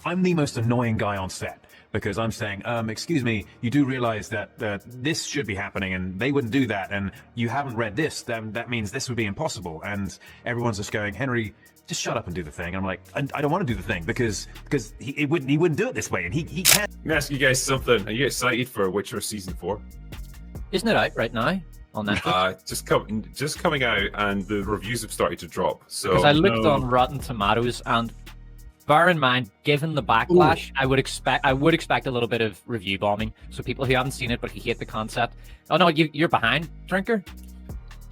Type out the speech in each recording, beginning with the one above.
I'm the most annoying guy on set because I'm saying, excuse me, you do realize that this should be happening and they wouldn't do that, and you haven't read this, then that means this would be impossible. And everyone's just going, Henry, just shut up and do the thing. And I'm like, I don't want to do the thing because he wouldn't do it this way, and he can't. Let me ask you guys something. Are you excited for Witcher Season 4? Isn't it out right now on Netflix? Just coming out, and the reviews have started to drop. So Because I looked on Rotten Tomatoes, and bear in mind, given the backlash, I would expect a little bit of review bombing. So people who haven't seen it but who hate the concept. Oh no, you're behind, Drinker.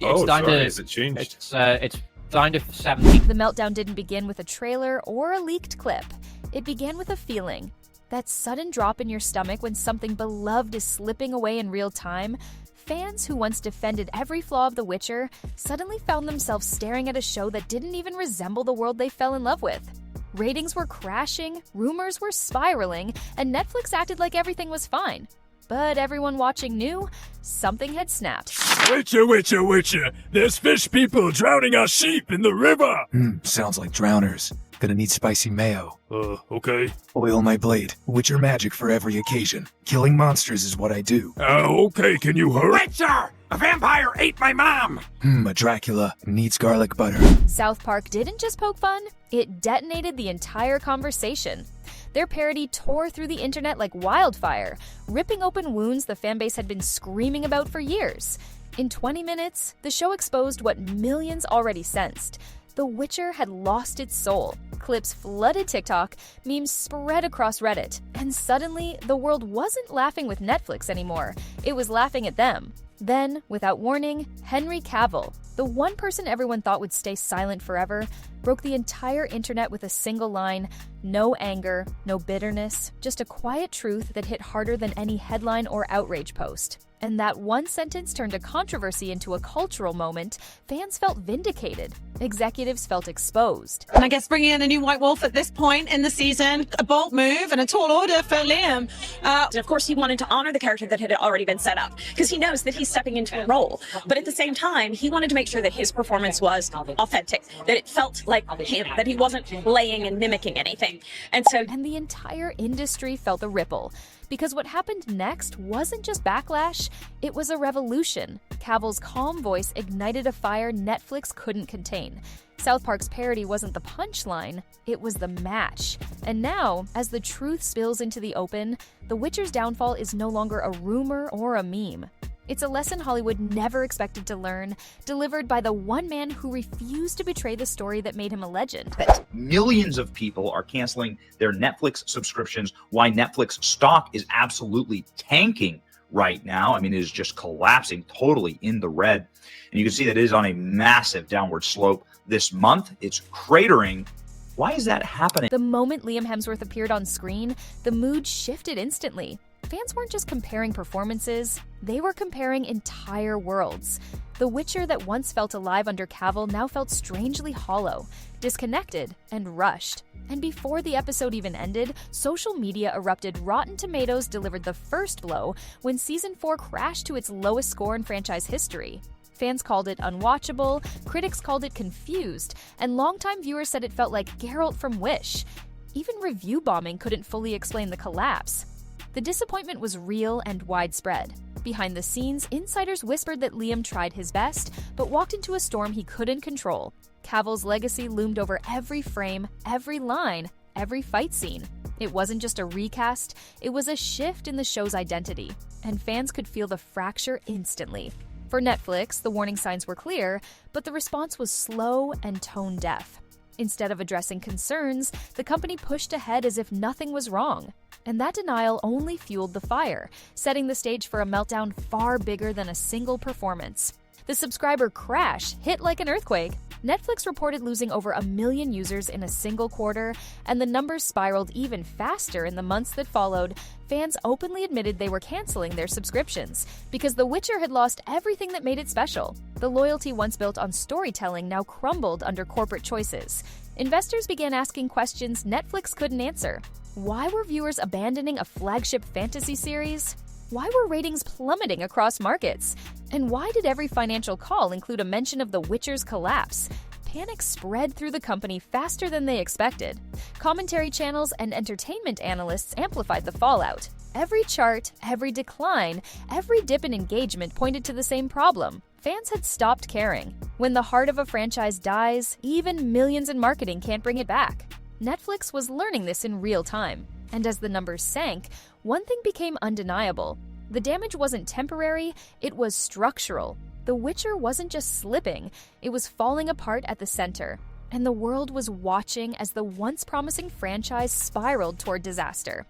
It's down to, has it changed? It's down to 17. The meltdown didn't begin with a trailer or a leaked clip. It began with a feeling. That sudden drop in your stomach when something beloved is slipping away in real time. Fans who once defended every flaw of The Witcher suddenly found themselves staring at a show that didn't even resemble the world they fell in love with. Ratings were crashing, rumors were spiraling, and Netflix acted like everything was fine. But everyone watching knew something had snapped. Witcher, Witcher, Witcher! There's fish people drowning our sheep in the river! Sounds like drowners. Gonna need spicy mayo. Okay. Oil my blade. Witcher magic for every occasion. Killing monsters is what I do. Okay, can you hurry? Witcher! A vampire ate my mom! A Dracula. Needs garlic butter. South Park didn't just poke fun, it detonated the entire conversation. Their parody tore through the internet like wildfire, ripping open wounds the fanbase had been screaming about for years. In 20 minutes, the show exposed what millions already sensed. The Witcher had lost its soul. Clips flooded TikTok, memes spread across Reddit, and suddenly the world wasn't laughing with Netflix anymore. It was laughing at them. Then, without warning, Henry Cavill, the one person everyone thought would stay silent forever, broke the entire internet with a single line, no anger, no bitterness, just a quiet truth that hit harder than any headline or outrage post. And that one sentence turned a controversy into a cultural moment. Fans felt vindicated. Executives felt exposed. And I guess bringing in a new White Wolf at this point in the season, a bold move and a tall order for Liam. And of course, he wanted to honor the character that had already been set up because he knows that he's stepping into a role. But at the same time, he wanted to make sure that his performance was authentic, that it felt like him, that he wasn't playing and mimicking anything. And the entire industry felt a ripple. Because what happened next wasn't just backlash, it was a revolution. Cavill's calm voice ignited a fire Netflix couldn't contain. South Park's parody wasn't the punchline, it was the match. And now, as the truth spills into the open, The Witcher's downfall is no longer a rumor or a meme. It's a lesson Hollywood never expected to learn, delivered by the one man who refused to betray the story that made him a legend. Millions of people are canceling their Netflix subscriptions. Why Netflix stock is absolutely tanking right now. I mean, it is just collapsing totally in the red. And you can see that it is on a massive downward slope this month. It's cratering. Why is that happening? The moment Liam Hemsworth appeared on screen, the mood shifted instantly. Fans weren't just comparing performances, they were comparing entire worlds. The Witcher that once felt alive under Cavill now felt strangely hollow, disconnected, and rushed. And before the episode even ended, social media erupted. Rotten Tomatoes delivered the first blow when Season 4 crashed to its lowest score in franchise history. Fans called it unwatchable, critics called it confused, and longtime viewers said it felt like Geralt from Wish. Even review bombing couldn't fully explain the collapse. The disappointment was real and widespread. Behind the scenes, insiders whispered that Liam tried his best, but walked into a storm he couldn't control. Cavill's legacy loomed over every frame, every line, every fight scene. It wasn't just a recast, it was a shift in the show's identity, and fans could feel the fracture instantly. For Netflix, the warning signs were clear, but the response was slow and tone-deaf. Instead of addressing concerns, the company pushed ahead as if nothing was wrong. And that denial only fueled the fire, setting the stage for a meltdown far bigger than a single performance. The subscriber crash hit like an earthquake. Netflix reported losing over 1 million users in a single quarter, and the numbers spiraled even faster in the months that followed. Fans openly admitted they were canceling their subscriptions because The Witcher had lost everything that made it special. The loyalty once built on storytelling now crumbled under corporate choices. Investors began asking questions Netflix couldn't answer. Why were viewers abandoning a flagship fantasy series? Why were ratings plummeting across markets? And why did every financial call include a mention of The Witcher's collapse? Panic spread through the company faster than they expected. Commentary channels and entertainment analysts amplified the fallout. Every chart, every decline, every dip in engagement pointed to the same problem. Fans had stopped caring. When the heart of a franchise dies, even millions in marketing can't bring it back. Netflix was learning this in real time. And as the numbers sank, one thing became undeniable. The damage wasn't temporary, it was structural. The Witcher wasn't just slipping, it was falling apart at the center. And the world was watching as the once promising franchise spiraled toward disaster.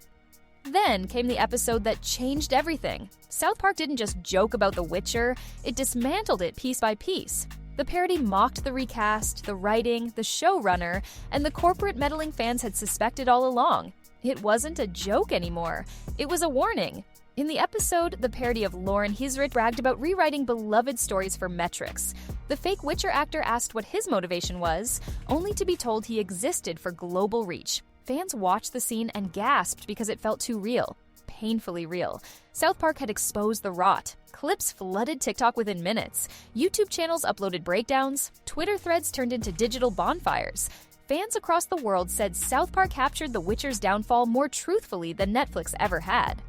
Then came the episode that changed everything. South Park didn't just joke about The Witcher, it dismantled it piece by piece. The parody mocked the recast, the writing, the showrunner, and the corporate meddling fans had suspected all along. It wasn't a joke anymore, it was a warning. In the episode, the parody of Lauren Hisrich bragged about rewriting beloved stories for metrics. The fake Witcher actor asked what his motivation was, only to be told he existed for global reach. Fans watched the scene and gasped because it felt too real. Painfully real. South Park had exposed the rot. Clips flooded TikTok within minutes. YouTube channels uploaded breakdowns. Twitter threads turned into digital bonfires. Fans across the world said South Park captured The Witcher's downfall more truthfully than Netflix ever had.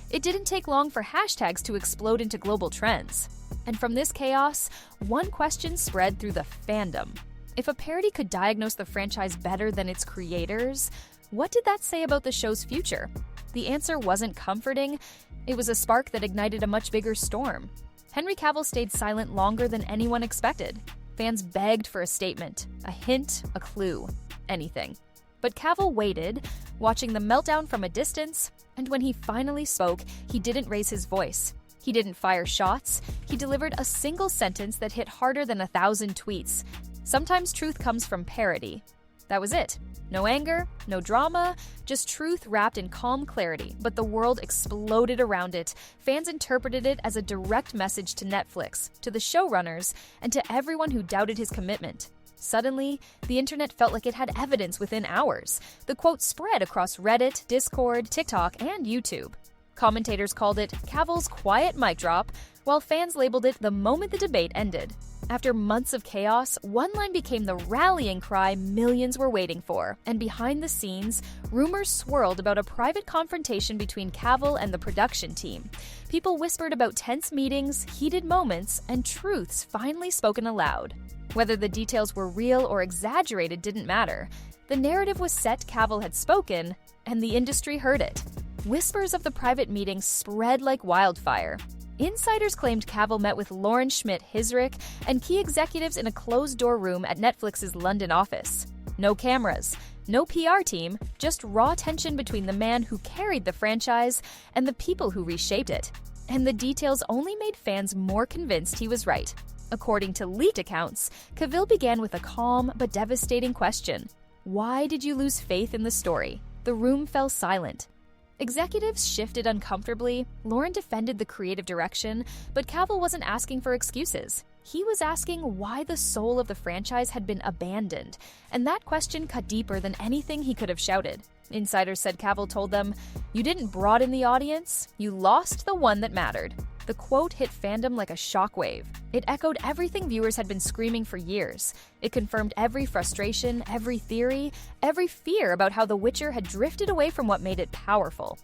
It didn't take long for hashtags to explode into global trends. And from this chaos, one question spread through the fandom. If a parody could diagnose the franchise better than its creators, what did that say about the show's future? The answer wasn't comforting. It was a spark that ignited a much bigger storm. Henry Cavill stayed silent longer than anyone expected. Fans begged for a statement, a hint, a clue, anything. But Cavill waited, watching the meltdown from a distance, and when he finally spoke, he didn't raise his voice. He didn't fire shots. He delivered a single sentence that hit harder than 1,000 tweets. Sometimes truth comes from parody. That was it. No anger, no drama, just truth wrapped in calm clarity, but the world exploded around it. Fans interpreted it as a direct message to Netflix, to the showrunners, and to everyone who doubted his commitment. Suddenly, the internet felt like it had evidence within hours. The quote spread across Reddit, Discord, TikTok, and YouTube. Commentators called it Cavill's quiet mic drop, while fans labeled it the moment the debate ended. After months of chaos, one line became the rallying cry millions were waiting for, and behind the scenes, rumors swirled about a private confrontation between Cavill and the production team. People whispered about tense meetings, heated moments, and truths finally spoken aloud. Whether the details were real or exaggerated didn't matter. The narrative was set, Cavill had spoken, and the industry heard it. Whispers of the private meeting spread like wildfire. Insiders claimed Cavill met with Lauren Hisrich and key executives in a closed-door room at Netflix's London office. No cameras, no PR team, just raw tension between the man who carried the franchise and the people who reshaped it. And the details only made fans more convinced he was right. According to leaked accounts, Cavill began with a calm but devastating question. Why did you lose faith in the story? The room fell silent. Executives shifted uncomfortably. Lauren defended the creative direction, but Cavill wasn't asking for excuses. He was asking why the soul of the franchise had been abandoned, and that question cut deeper than anything he could have shouted. Insiders said Cavill told them, "You didn't broaden the audience, you lost the one that mattered." The quote hit fandom like a shockwave. It echoed everything viewers had been screaming for years. It confirmed every frustration, every theory, every fear about how The Witcher had drifted away from what made it powerful.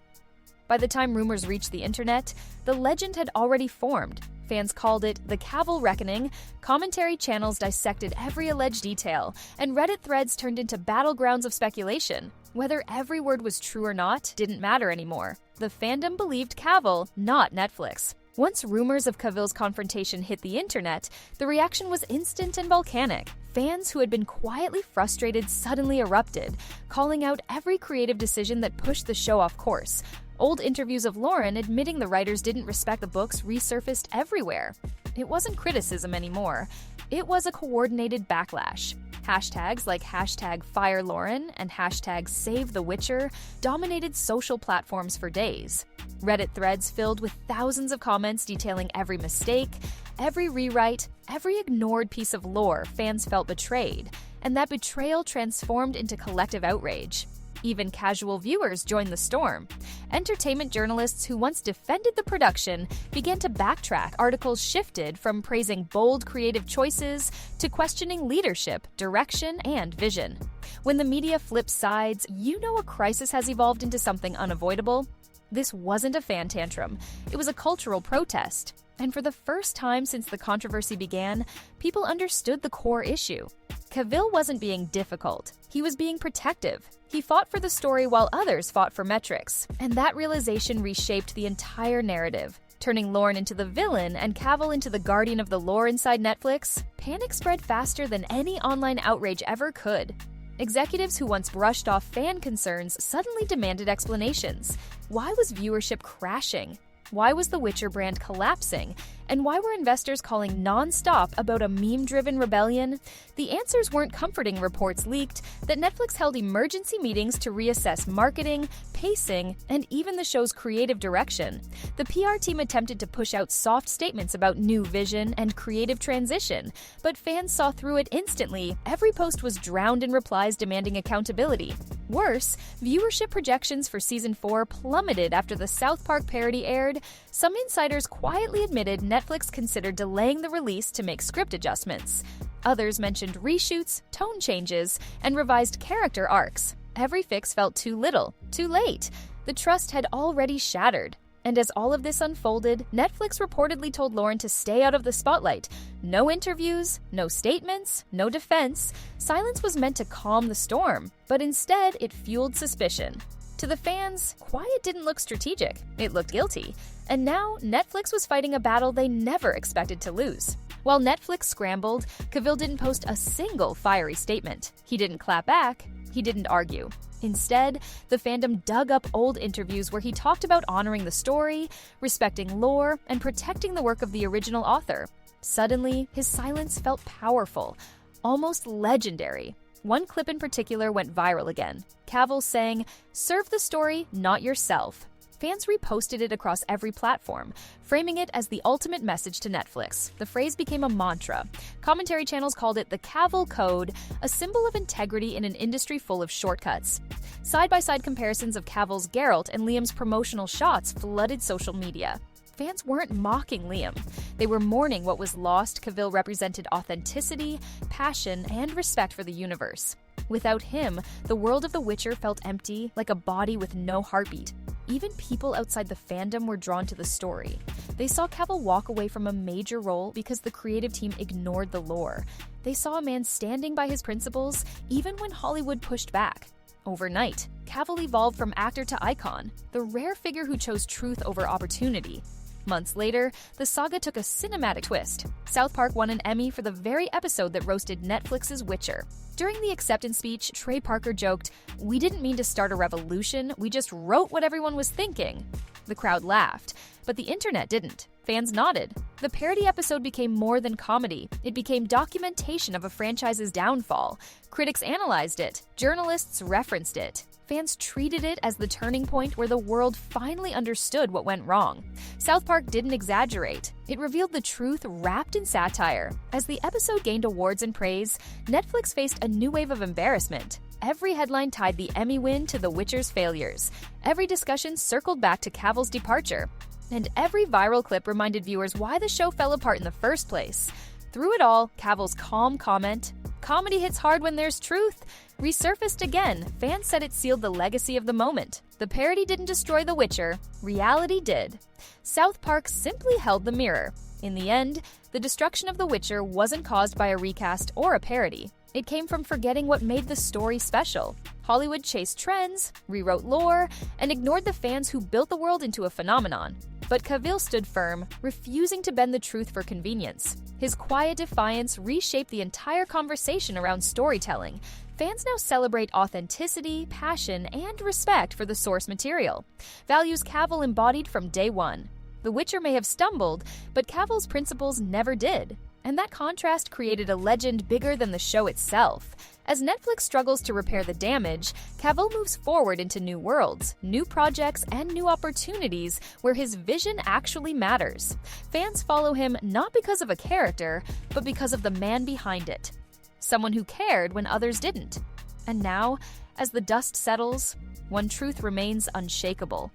By the time rumors reached the internet, the legend had already formed. Fans called it the Cavill Reckoning, commentary channels dissected every alleged detail, and Reddit threads turned into battlegrounds of speculation. Whether every word was true or not didn't matter anymore. The fandom believed Cavill, not Netflix. Once rumors of Cavill's confrontation hit the internet, the reaction was instant and volcanic. Fans who had been quietly frustrated suddenly erupted, calling out every creative decision that pushed the show off course. Old interviews of Lauren admitting the writers didn't respect the books resurfaced everywhere. It wasn't criticism anymore. It was a coordinated backlash. Hashtags like #FireLauren and #SaveTheWitcher dominated social platforms for days. Reddit threads filled with thousands of comments detailing every mistake, every rewrite, every ignored piece of lore fans felt betrayed, and that betrayal transformed into collective outrage. Even casual viewers joined the storm. Entertainment journalists who once defended the production began to backtrack. Articles shifted from praising bold creative choices to questioning leadership, direction, and vision. When the media flips sides, you know a crisis has evolved into something unavoidable. This wasn't a fan tantrum. It was a cultural protest. And for the first time since the controversy began, people understood the core issue. Cavill wasn't being difficult. He was being protective. He fought for the story while others fought for metrics. And that realization reshaped the entire narrative. Turning Lauren into the villain and Cavill into the guardian of the lore inside Netflix, panic spread faster than any online outrage ever could. Executives who once brushed off fan concerns suddenly demanded explanations. Why was viewership crashing? Why was the Witcher brand collapsing? And why were investors calling non-stop about a meme-driven rebellion? The answers weren't comforting. Reports leaked that Netflix held emergency meetings to reassess marketing, pacing, and even the show's creative direction. The PR team attempted to push out soft statements about new vision and creative transition, but fans saw through it instantly. Every post was drowned in replies demanding accountability. Worse, viewership projections for Season 4 plummeted after the South Park parody aired. Some insiders quietly admitted Netflix considered delaying the release to make script adjustments. Others mentioned reshoots, tone changes, and revised character arcs. Every fix felt too little, too late. The trust had already shattered. And as all of this unfolded, Netflix reportedly told Lauren to stay out of the spotlight. No interviews, no statements, no defense. Silence was meant to calm the storm, but instead it fueled suspicion. To the fans, quiet didn't look strategic, it looked guilty. And now, Netflix was fighting a battle they never expected to lose. While Netflix scrambled, Cavill didn't post a single fiery statement. He didn't clap back, he didn't argue. Instead, the fandom dug up old interviews where he talked about honoring the story, respecting lore, and protecting the work of the original author. Suddenly, his silence felt powerful, almost legendary. One clip in particular went viral again. Cavill saying, "Serve the story, not yourself." Fans reposted it across every platform, framing it as the ultimate message to Netflix. The phrase became a mantra. Commentary channels called it the Cavill Code, a symbol of integrity in an industry full of shortcuts. Side-by-side comparisons of Cavill's Geralt and Liam's promotional shots flooded social media. Fans weren't mocking Liam. They were mourning what was lost. Cavill represented authenticity, passion, and respect for the universe. Without him, the world of The Witcher felt empty, like a body with no heartbeat. Even people outside the fandom were drawn to the story. They saw Cavill walk away from a major role because the creative team ignored the lore. They saw a man standing by his principles, even when Hollywood pushed back. Overnight, Cavill evolved from actor to icon, the rare figure who chose truth over opportunity. Months later, the saga took a cinematic twist. South Park won an Emmy for the very episode that roasted Netflix's Witcher. During the acceptance speech, Trey Parker joked, "We didn't mean to start a revolution, we just wrote what everyone was thinking." The crowd laughed, but the internet didn't. Fans nodded. The parody episode became more than comedy. It became documentation of a franchise's downfall. Critics analyzed it. Journalists referenced it. Fans treated it as the turning point where the world finally understood what went wrong. South Park didn't exaggerate. It revealed the truth wrapped in satire. As the episode gained awards and praise, Netflix faced a new wave of embarrassment. Every headline tied the Emmy win to The Witcher's failures. Every discussion circled back to Cavill's departure. And every viral clip reminded viewers why the show fell apart in the first place. Through it all, Cavill's calm comment, "Comedy hits hard when there's truth," resurfaced again. Fans said it sealed the legacy of the moment. The parody didn't destroy The Witcher, reality did. South Park simply held the mirror. In the end, the destruction of The Witcher wasn't caused by a recast or a parody. It came from forgetting what made the story special. Hollywood chased trends, rewrote lore, and ignored the fans who built the world into a phenomenon. But Cavill stood firm, refusing to bend the truth for convenience. His quiet defiance reshaped the entire conversation around storytelling. Fans now celebrate authenticity, passion, and respect for the source material. Values Cavill embodied from day one. The Witcher may have stumbled, but Cavill's principles never did. And that contrast created a legend bigger than the show itself. As Netflix struggles to repair the damage, Cavill moves forward into new worlds, new projects, and new opportunities where his vision actually matters. Fans follow him not because of a character, but because of the man behind it. Someone who cared when others didn't. And now, As the dust settles, one truth remains unshakable.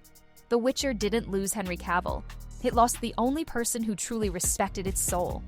The Witcher didn't lose Henry Cavill. It lost the only person who truly respected its soul.